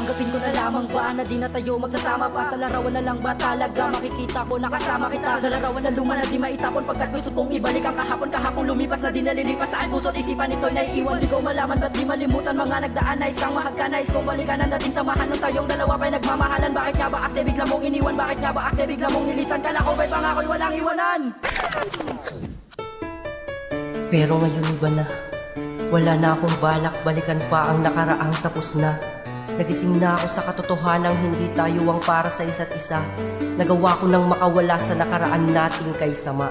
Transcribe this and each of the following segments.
Tatanggapin ko na lamang ba na di na tayo magsasama pa? Sa larawan na lang ba talaga makikita ko nakasama kita? Sa larawan na luma na di maitapon, pagkat gusto kong ibalik ang kahapon. Kahapon lumipas na di nalilipas, saan puso't isipan ito'y naiiwan. Di ko malaman ba't di malimutan mga nagdaan. Nais kang mahagka, nais kong balikan ang dating samahan nung tayong dalawa pa'y nagmamahalan. Bakit nga ba kasi bigla mong iniwan? Bakit nga ba kasi bigla mong nilisan? Kala ko ba'y pangako'y walang iwanan? Pero ngayon iba na. Wala na akong balak balikan pa ang nakaraang tapos na. Nagising na ako sa katotohanang hindi tayo ang para sa isa't isa. Nagawa ko nang makawala sa nakaraan nating kay sama.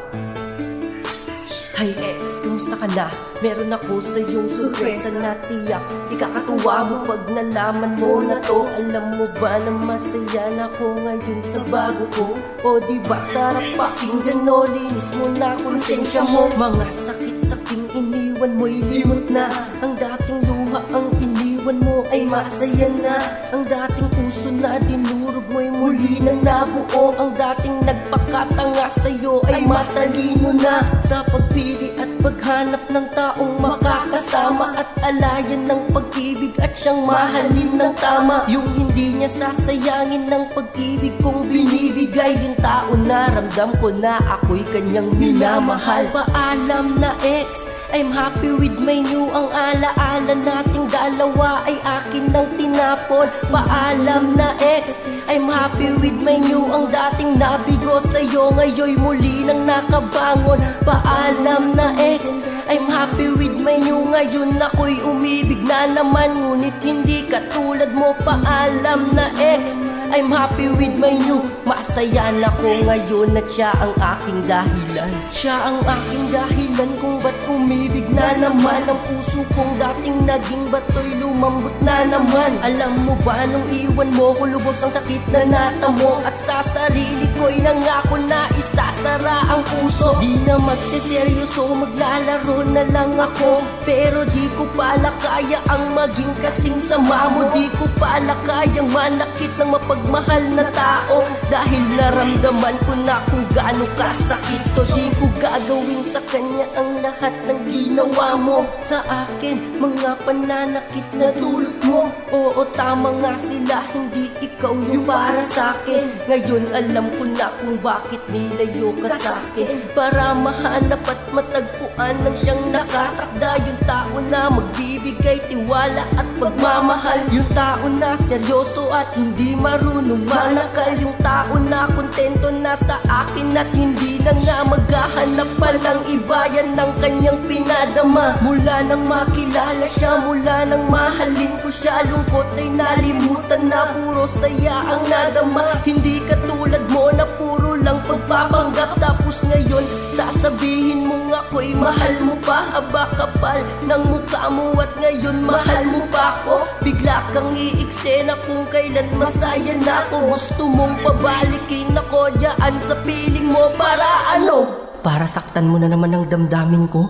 Hi ex, kumusta ka na? Meron ako sa iyong sorpresa na tiyak ikakatuwa mo pag nalaman mo na to. Alam mo ba na masaya na ako ngayon sa bago ko? O diba sarap pakinggan no, linis mo na konsensya mo. Mga sakit-saking iniwan mo'y limot na. Ang dating luha ang iniwan mo ay masaya na. Ang dating puso na dinurog mo'y muli nang nabuo. Ang dating nagpakatanga sa'yo ay matalino na. Sa pagpili at paghanap ng taong makakasama at alayan ng pag-ibig at siyang mahalin ng tama. Yung hindi niya sasayangin ng pag-ibig kong binibigay. Yung tao na ramdam ko na ako'y kanyang minamahal. Paalam na ex, I'm happy with my new. Ang alaala nating dalawa ay akin nang tinapon. Paalam na ex, I'm happy with my new. Ang dating nabigo sa'yo ngayon'y muli nang nakabangon. Paalam na ex, I'm happy with my new. Ngayon ako'y umibig na naman, ngunit hindi katulad mo. Paalam na ex, I'm happy with my new. Masaya na ko ngayon at siya ang aking dahilan. Siya ang aking dahilan kung ba't umibig na naman. Ang puso kong dating naging bato'y lumambot na naman. Alam mo ba nung iwan mo ko lubos ang sakit na natamo. At sa sarili ko'y nangako na isasara ang puso. Di na magseseryoso, maglalaro na lang ako. Pero di ko pala kaya ang maging kasing sama mo. Di ko pala kayang manakit ng mapagmahal na tao. Dahil naramdaman ko na kung gaano kasakit to. Di ko gagawin sa kanya ang lahat ng ginawa mo sa akin. Mga pananakit na dulot mo, oo tama nga sila, hindi ikaw yung para sa akin. Ngayon alam ko na kung bakit nilayo ka sa akin. Para mahanap at matagpuan ng siyang nakatakda. Yung tao na magbibigay tiwala at pagmamahal. Yung tao na seryoso at hindi marunong manakal. Yung tao na kontento na sa akin at hindi na nga maghahanap pa ng iba. Yan ang kanyang pinadama. Mula nang makilala siya, mula nang mahalin ko siya, lungkot ay nalimutan na, puro saya ang nadama. Hindi katulad mo na puro lang pagpapanggap. Tapos ngayon sasabihin mo nga ako'y mahal mo pa. Aba kapal ng mukha mo at ngayon mahal mo pa ako. Bigla kang iiksena kung kailan masaya na ako. Gusto mong pabalikin ako dyan sa piling mo para ano? Para saktan mo na naman ang damdamin ko.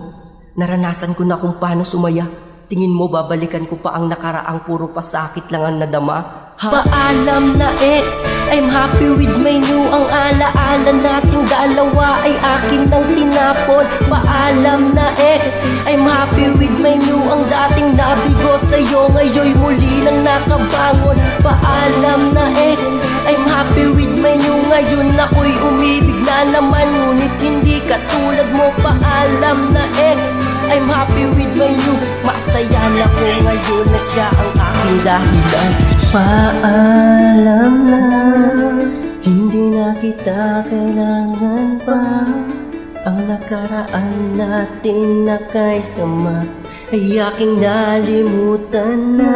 Naranasan ko na kung paano sumaya. Tingin mo babalikan ko pa ang nakaraang puro pasakit lang ang nadama? Paalam na ex, I'm happy with my new. Ang alaala nating dalawa ay akin nang tinapon. Paalam na ex, I'm happy with my new. Ang dating nabigo sa'yo ngayon'y muli nang nakabangon. Paalam na ex, I'm happy with my new. Ngayon ako'y umibig na naman, ngunit hindi katulad mo. Paalam na ex, I'm happy with my new. Masaya na ko ngayon at siya ang aking dahilan. Paalam na, hindi na kita kailangan pa. Ang nakaraan natin na kaisama ay aking nalimutan na.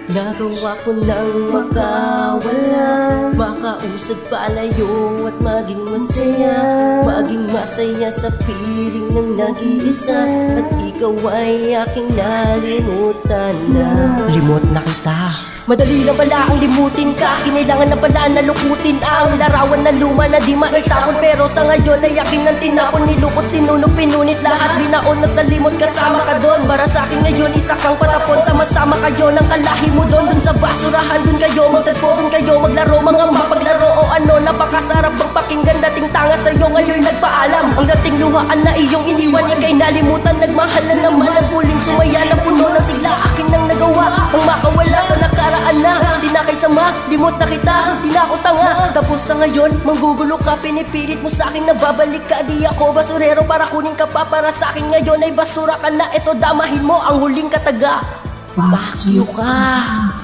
Nagawa ko nang makawala, makausad palayo at maging masaya. Maging masaya sa piling ng nag-iisa. At ikaw ay aking nalimutan na. Limot na kita. Madali na pala ang limutin ka. Kinailangan na pala na lukutin ang larawan na luma na di maitapon. Pero sa ngayon ay aking nang tinapon. Nilukot, sinunog, pinunit lahat. Binaon na sa limot, kasama ka doon. Para sa akin ngayon isa kang patapon. Sama-sama kayo ng kalahi mo doon. Doon sa basurahan, doon kayo magtagpo. Doon kayo maglaro, mga mapaglaro. O ano, napakasarap bang pakinggan. Dating tanga sa'yo, ngayon nagpaalam. Ang dating luhaan na iyong iniwan niya kay nalimutan. Nagmahal na naman at muling sumaya na puno ng sigla. Akin nang nagawa ang makawala sa nakaraan na. na, limot na kita, di na ako tanga. Tapos sa ngayon, manggugulo ka, pinipilit mo sa akin na babalik ka. Di ako basurero para kunin ka pa, para sa akin ngayon ay basura ka na. Eto damahin mo ang huling kataga. Fuck you ka.